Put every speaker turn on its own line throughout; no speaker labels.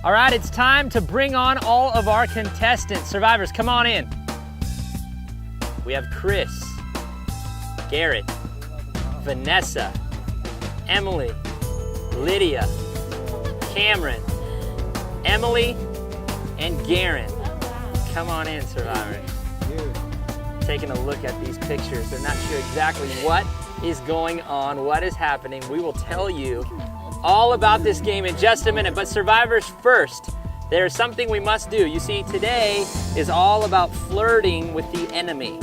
All right, it's time to bring on all of our contestants. Survivors, come on in. We have Chris, Garrett, Vanessa, Emily, Lydia, Cameron, Emily, and Garen. Come on in, Survivors. Taking a look at these pictures. They're not sure exactly what is going on, what is happening. We will tell you all about this game in just a minute, but Survivors first, there's something we must do. You see, today is all about flirting with the enemy.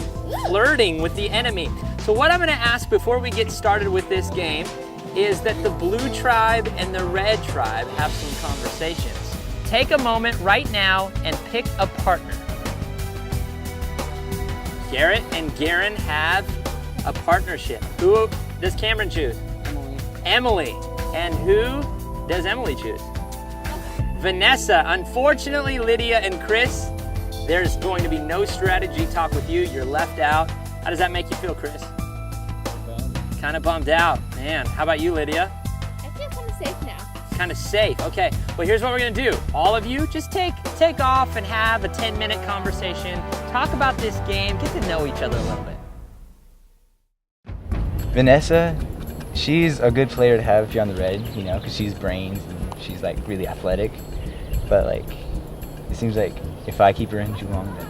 Flirting with the enemy. So what I'm gonna ask before we get started with this game is that the blue tribe and the red tribe have some conversations. Take a moment right now and pick a partner. Garrett and Garen have a partnership. Who does Cameron choose? Emily. And who does Emily choose? Vanessa. Unfortunately, Lydia and Chris, there's going to be no strategy talk with you. You're left out. How does that make you feel, Chris? Kind of bummed out. Man, how about you, Lydia?
I feel kind of safe now.
Kind of safe, okay. Well, here's what we're gonna do. All of you, just take off and have a 10-minute conversation. Talk about this game, get to know each other a little bit.
Vanessa, she's a good player to have if you're on the red, you know, because she's brains and she's like really athletic. But like, it seems like if I keep her in too long, then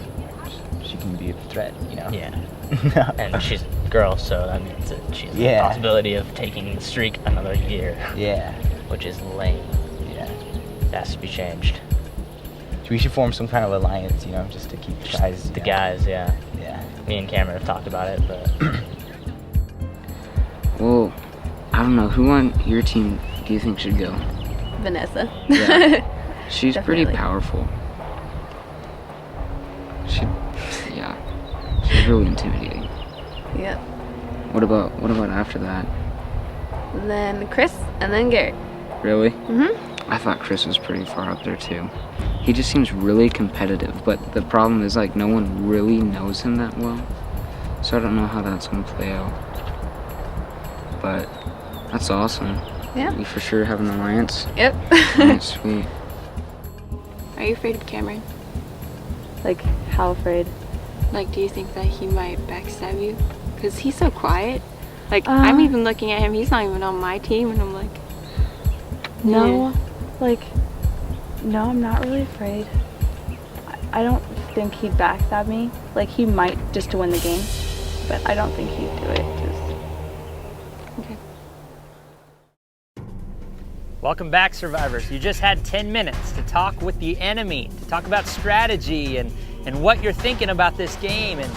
she can be a threat, you know?
Yeah. And she's a girl, so that means that she's a possibility of taking the streak another year.
Yeah.
Which is lame.
Yeah.
That has to be changed.
We should form some kind of alliance, you know, just to keep the guys.
The guys, yeah.
Yeah.
Me and Cameron have talked about it, but.
Well, I don't know. Who on your team do you think should go?
Vanessa.
Yeah. She's
Definitely.
pretty powerful. She's really intimidating.
Yep.
What about after that?
And then Chris, and then Garrett.
Really?
Mm-hmm.
I thought Chris was pretty far up there too. He just seems really competitive, but the problem is like no one really knows him that well. So I don't know how that's gonna play out. But that's awesome.
Yeah.
We for sure have an alliance.
Yep.
Alright, sweet.
Are you afraid of Cameron?
Like, how afraid?
Like, do you think that he might backstab you? Because he's so quiet. Like, I'm even looking at him, he's not even on my team, and I'm like...
No, like, no, I'm not really afraid. I don't think he'd backstab me. Like, he might just to win the game, but I don't think he'd do it.
Okay.
Welcome back, Survivors. You just had 10 minutes to talk with the enemy, to talk about strategy and what you're thinking about this game. And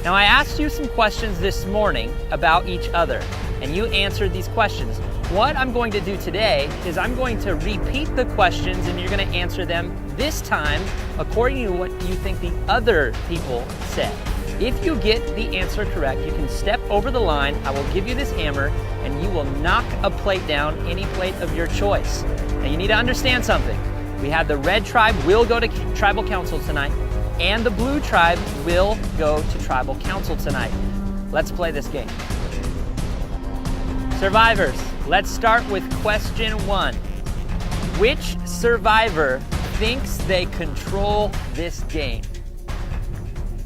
now I asked you some questions this morning about each other, and you answered these questions. What I'm going to do today is I'm going to repeat the questions and you're going to answer them this time according to what you think the other people said. If you get the answer correct, you can step over the line. I will give you this hammer and you will knock a plate down, any plate of your choice. Now you need to understand something. We have the red tribe will go to tribal council tonight and the blue tribe will go to tribal council tonight. Let's play this game. Survivors, let's start with question 1. Which survivor thinks they control this game?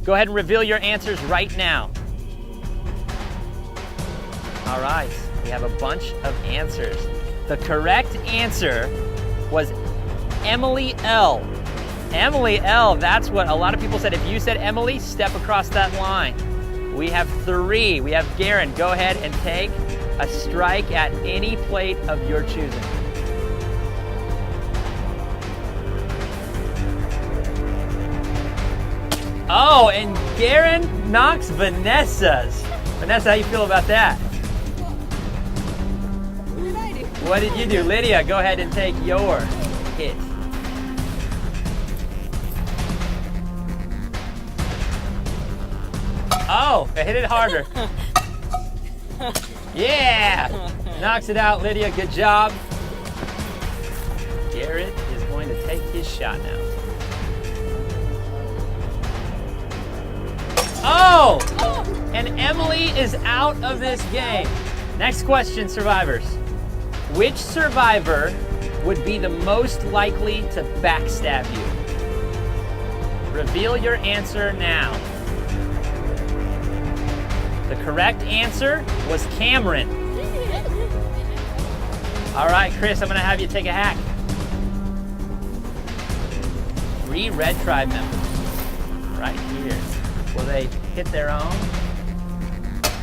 Go ahead and reveal your answers right now. All right, we have a bunch of answers. The correct answer was Emily L. Emily L, that's what a lot of people said. If you said Emily, step across that line. We have 3. We have Garen. Go ahead and take a strike at any plate of your choosing. Oh, and Garen knocks Vanessa's. Vanessa, how you feel about that? What did you do? Lydia, go ahead and take your hit. Oh, I hit it harder. Yeah! Knocks it out, Lydia. Good job. Garrett is going to take his shot now. Oh! And Emily is out of this game. Next question, survivors. Which survivor would be the most likely to backstab you? Reveal your answer now. The correct answer was Cameron. All right, Chris, I'm gonna have you take a hack. 3 Red Tribe members right here. Will they hit their own?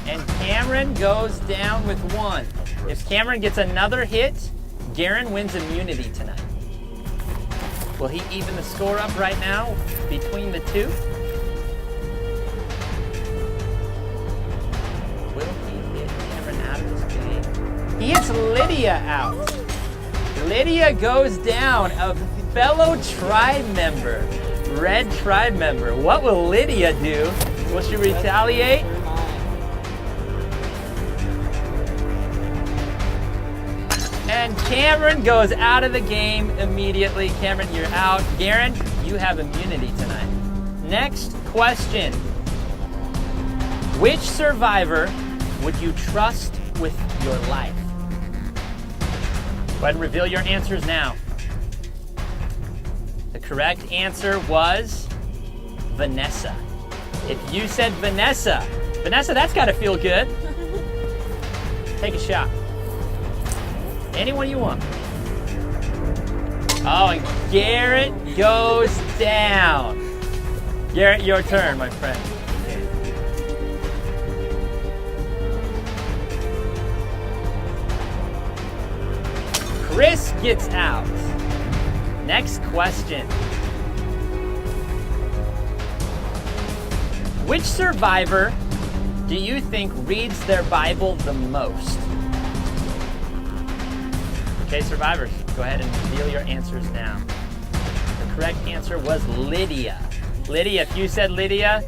And Cameron goes down with 1. If Cameron gets another hit, Garen wins immunity tonight. Will he even the score up right now between the two? Will he hit Cameron out of this game? He hits Lydia out. Lydia goes down, a fellow tribe member, Red Tribe member. What will Lydia do? Will she retaliate? And Cameron goes out of the game immediately. Cameron, you're out. Garen, you have immunity tonight. Next question. Which survivor would you trust with your life? Go ahead and reveal your answers now. The correct answer was Vanessa. If you said Vanessa, that's gotta feel good. Take a shot. Anyone you want. Oh, and Garrett goes down. Garrett, your turn, my friend. Chris gets out. Next question. Which survivor do you think reads their Bible the most? Okay, survivors, go ahead and reveal your answers now. The correct answer was Lydia. Lydia, if you said Lydia,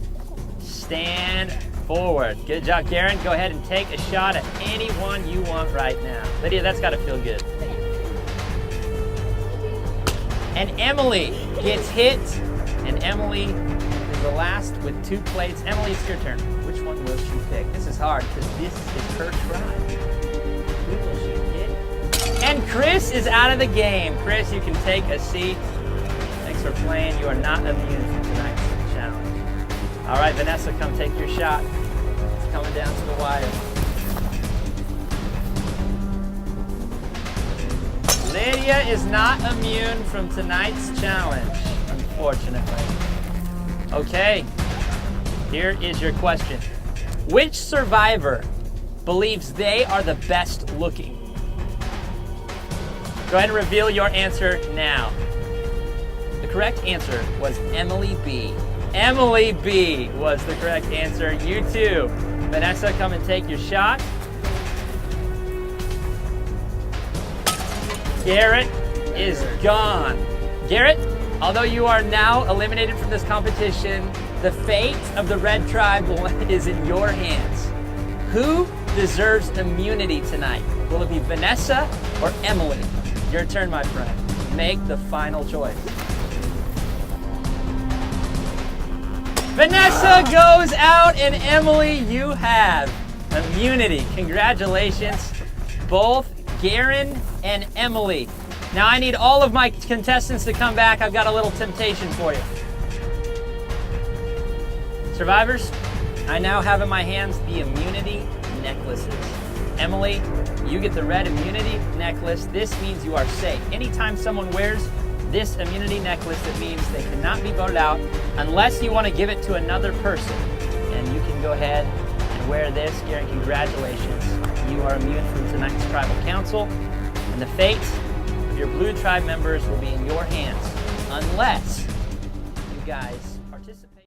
stand forward. Good job, Garen. Go ahead and take a shot at anyone you want right now. Lydia, that's gotta feel good. And Emily gets hit, and Emily is the last with 2 plates. Emily, it's your turn. Which one will she pick? This is hard, because this is her tribe. Who will she pick? And Chris is out of the game. Chris, you can take a seat. Thanks for playing. You are not immune from tonight's challenge. All right, Vanessa, come take your shot. It's coming down to the wire. Lydia is not immune from tonight's challenge, unfortunately. Okay, here is your question. Which survivor believes they are the best looking? Go ahead and reveal your answer now. The correct answer was Emily B. Emily B was the correct answer. You too. Vanessa, come and take your shot. Garrett is gone. Garrett, although you are now eliminated from this competition, the fate of the Red Tribe is in your hands. Who deserves immunity tonight? Will it be Vanessa or Emily? Your turn, my friend. Make the final choice. Vanessa goes out, and Emily, you have immunity. Congratulations, both Garen and Emily. Now I need all of my contestants to come back. I've got a little temptation for you. Survivors, I now have in my hands the immunity necklaces. Emily, you get the red immunity necklace. This means you are safe. Anytime someone wears this immunity necklace, it means they cannot be voted out unless you want to give it to another person. And you can go ahead and wear this. Garen, congratulations. You are immune from tonight's tribal council. And the fate of your blue tribe members will be in your hands unless you guys